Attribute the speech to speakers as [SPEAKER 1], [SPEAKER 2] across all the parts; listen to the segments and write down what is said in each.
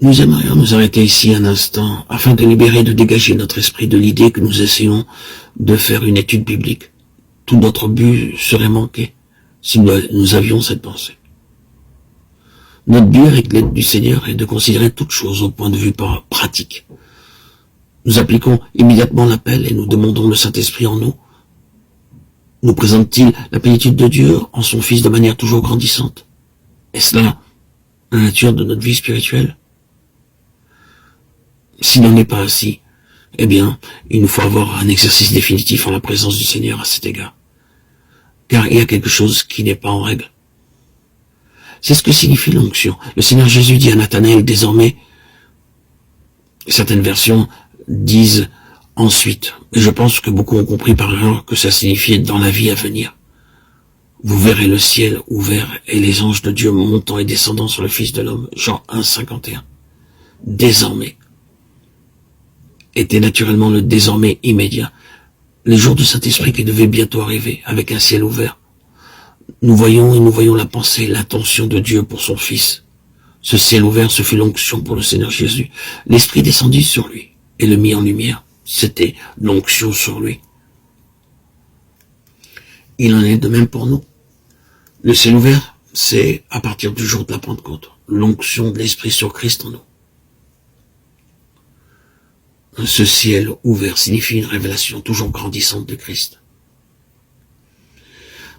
[SPEAKER 1] Nous aimerions nous arrêter ici un instant afin de libérer et de dégager notre esprit de l'idée que nous essayons de faire une étude biblique. Tout notre but serait manqué si nous avions cette pensée. Notre but avec l'aide du Seigneur est de considérer toutes choses au point de vue pratique. Nous appliquons immédiatement l'appel et nous demandons le Saint-Esprit en nous. Nous présente-t-il la plénitude de Dieu en son Fils de manière toujours grandissante? Est-ce là la nature de notre vie spirituelle? S'il n'en est pas ainsi, eh bien, il nous faut avoir un exercice définitif en la présence du Seigneur à cet égard. Car il y a quelque chose qui n'est pas en règle. C'est ce que signifie l'onction. Le Seigneur Jésus dit à Nathanaël désormais, certaines versions disent ensuite, et je pense que beaucoup ont compris par erreur que ça signifiait dans la vie à venir. Vous verrez le ciel ouvert et les anges de Dieu montant et descendant sur le Fils de l'homme. Jean 1, 51. Désormais était naturellement le désormais immédiat, les jours du Saint-Esprit qui devaient bientôt arriver, avec un ciel ouvert. Nous voyons la pensée, l'intention de Dieu pour son Fils. Ce ciel ouvert, ce fut l'onction pour le Seigneur Jésus. L'Esprit descendit sur lui et le mit en lumière. C'était l'onction sur lui. Il en est de même pour nous. Le ciel ouvert, c'est à partir du jour de la Pentecôte, l'onction de l'Esprit sur Christ en nous. Ce ciel ouvert signifie une révélation toujours grandissante de Christ.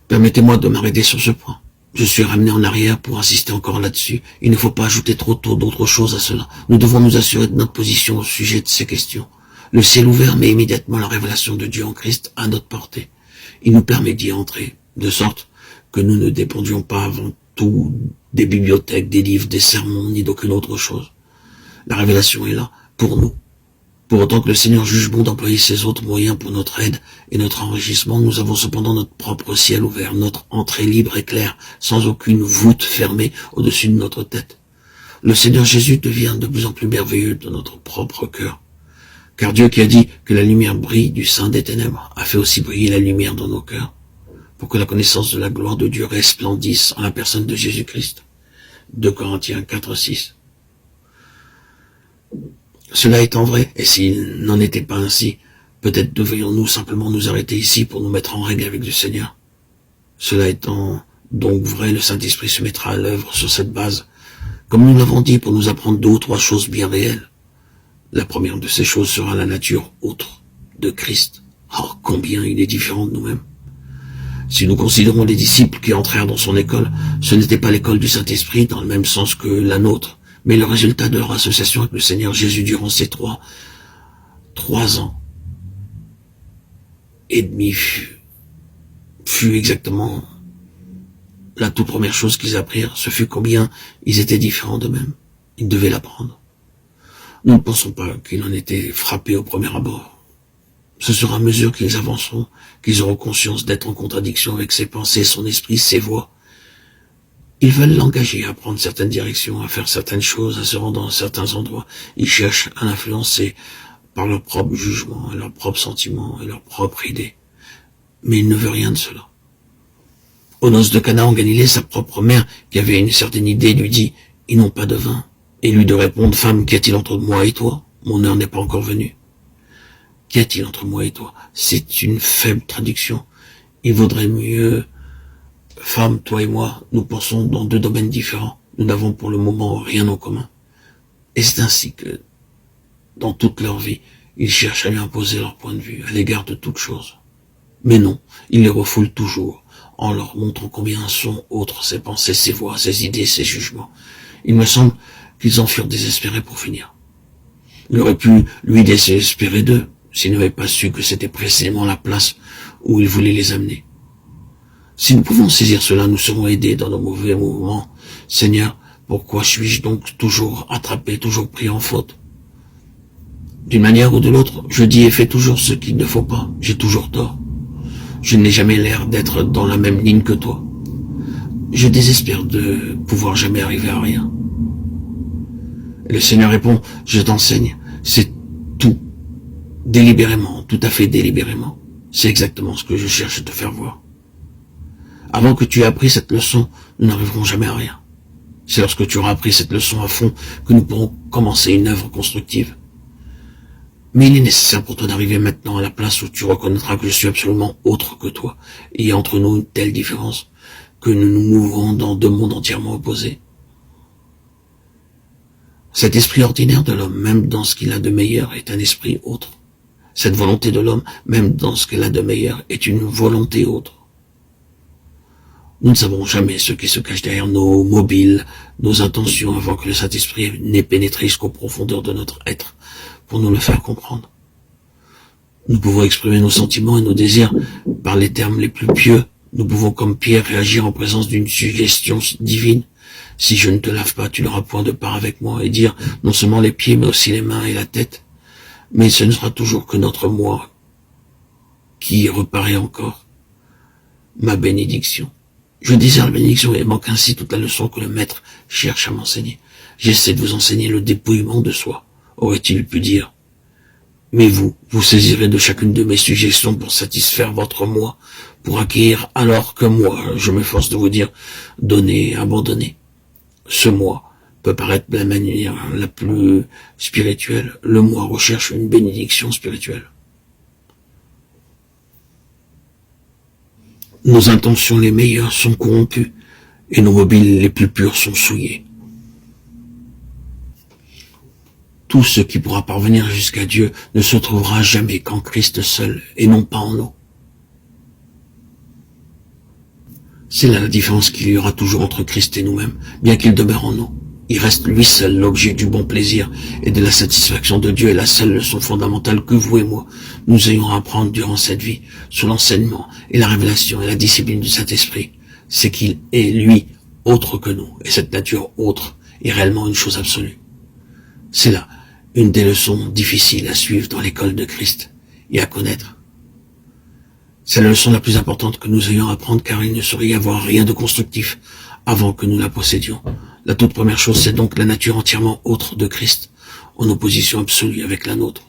[SPEAKER 1] Permettez-moi de m'arrêter sur ce point. Je suis ramené en arrière pour insister encore là-dessus. Il ne faut pas ajouter trop tôt d'autres choses à cela. Nous devons nous assurer de notre position au sujet de ces questions. Le ciel ouvert met immédiatement la révélation de Dieu en Christ à notre portée. Il nous permet d'y entrer, de sorte que nous ne dépendions pas avant tout des bibliothèques, des livres, des sermons, ni d'aucune autre chose. La révélation est là, pour nous. Pour autant que le Seigneur juge bon d'employer ces autres moyens pour notre aide et notre enrichissement, nous avons cependant notre propre ciel ouvert, notre entrée libre et claire, sans aucune voûte fermée au-dessus de notre tête. Le Seigneur Jésus devient de plus en plus merveilleux dans notre propre cœur. Car Dieu qui a dit que la lumière brille du sein des ténèbres a fait aussi briller la lumière dans nos cœurs, pour que la connaissance de la gloire de Dieu resplendisse en la personne de Jésus-Christ. 2 Corinthiens 4, 6. Cela étant vrai, et s'il n'en était pas ainsi, peut-être devrions-nous simplement nous arrêter ici pour nous mettre en règle avec le Seigneur. Cela étant donc vrai, le Saint-Esprit se mettra à l'œuvre sur cette base, comme nous l'avons dit, pour nous apprendre 2 ou 3 choses bien réelles. La première de ces choses sera la nature autre de Christ. Oh, combien il est différent de nous-mêmes. Si nous considérons les disciples qui entrèrent dans son école, ce n'était pas l'école du Saint-Esprit dans le même sens que la nôtre, mais le résultat de leur association avec le Seigneur Jésus durant ces 3 ans et demi fut exactement la toute première chose qu'ils apprirent. Ce fut combien ils étaient différents d'eux-mêmes. Ils devaient l'apprendre. Nous ne pensons pas qu'ils en étaient frappés au premier abord. Ce sera à mesure qu'ils avanceront, qu'ils auront conscience d'être en contradiction avec ses pensées, son esprit, ses voix. Ils veulent l'engager à prendre certaines directions, à faire certaines choses, à se rendre dans certains endroits. Ils cherchent à l'influencer par leur propre jugement, leurs propres sentiments et leurs propres idées. Mais il ne veut rien de cela. Aux noces de Cana en Galilée, sa propre mère, qui avait une certaine idée, lui dit « Ils n'ont pas de vin ». Et lui de répondre « Femme, qu'y a-t-il entre moi et toi? Mon heure n'est pas encore venue. » Qu'y a-t-il entre moi et toi? C'est une faible traduction. Il vaudrait mieux... Femme, toi et moi, nous pensons dans 2 domaines différents. Nous n'avons pour le moment rien en commun. Et c'est ainsi que, dans toute leur vie, ils cherchent à lui imposer leur point de vue à l'égard de toute chose. Mais non, ils les refoulent toujours, en leur montrant combien sont autres ses pensées, ses voix, ses idées, ses jugements. Il me semble qu'ils en furent désespérés pour finir. Il aurait pu, lui, désespérer d'eux, s'il n'avait pas su que c'était précisément la place où il voulait les amener. Si nous pouvons saisir cela, nous serons aidés dans nos mauvais mouvements. Seigneur, pourquoi suis-je donc toujours attrapé, toujours pris en faute? D'une manière ou de l'autre, je dis et fais toujours ce qu'il ne faut pas. J'ai toujours tort. Je n'ai jamais l'air d'être dans la même ligne que toi. Je désespère de pouvoir jamais arriver à rien. Et le Seigneur répond, je t'enseigne. C'est tout. Délibérément, tout à fait délibérément. C'est exactement ce que je cherche à te faire voir. Avant que tu aies appris cette leçon, nous n'arriverons jamais à rien. C'est lorsque tu auras appris cette leçon à fond que nous pourrons commencer une œuvre constructive. Mais il est nécessaire pour toi d'arriver maintenant à la place où tu reconnaîtras que je suis absolument autre que toi. Et il y a entre nous une telle différence que nous nous mouvons dans deux mondes entièrement opposés. Cet esprit ordinaire de l'homme, même dans ce qu'il a de meilleur, est un esprit autre. Cette volonté de l'homme, même dans ce qu'elle a de meilleur, est une volonté autre. Nous ne savons jamais ce qui se cache derrière nos mobiles, nos intentions, avant que le Saint-Esprit n'ait pénétré jusqu'aux profondeurs de notre être, pour nous le faire comprendre. Nous pouvons exprimer nos sentiments et nos désirs par les termes les plus pieux. Nous pouvons, comme Pierre, réagir en présence d'une suggestion divine. Si je ne te lave pas, tu n'auras point de part avec moi, et dire non seulement les pieds, mais aussi les mains et la tête. Mais ce ne sera toujours que notre moi qui reparaît encore. Ma bénédiction. Je désire la bénédiction et manque ainsi toute la leçon que le maître cherche à m'enseigner. J'essaie de vous enseigner le dépouillement de soi, aurait-il pu dire. Mais vous saisirez de chacune de mes suggestions pour satisfaire votre moi, pour acquérir alors que moi, je m'efforce de vous dire, donner, abandonner. Ce moi peut paraître de la manière la plus spirituelle. Le moi recherche une bénédiction spirituelle. Nos intentions les meilleures sont corrompues et nos mobiles les plus purs sont souillés. Tout ce qui pourra parvenir jusqu'à Dieu ne se trouvera jamais qu'en Christ seul et non pas en nous. C'est là la différence qu'il y aura toujours entre Christ et nous-mêmes, bien qu'il demeure en nous. Il reste lui seul l'objet du bon plaisir et de la satisfaction de Dieu est la seule leçon fondamentale que vous et moi, nous ayons à apprendre durant cette vie, sous l'enseignement et la révélation et la discipline du Saint-Esprit. C'est qu'il est, lui, autre que nous, et cette nature autre est réellement une chose absolue. C'est là une des leçons difficiles à suivre dans l'école de Christ et à connaître. C'est la leçon la plus importante que nous ayons à apprendre car il ne saurait y avoir rien de constructif avant que nous la possédions. La toute première chose, c'est donc la nature entièrement autre de Christ, en opposition absolue avec la nôtre.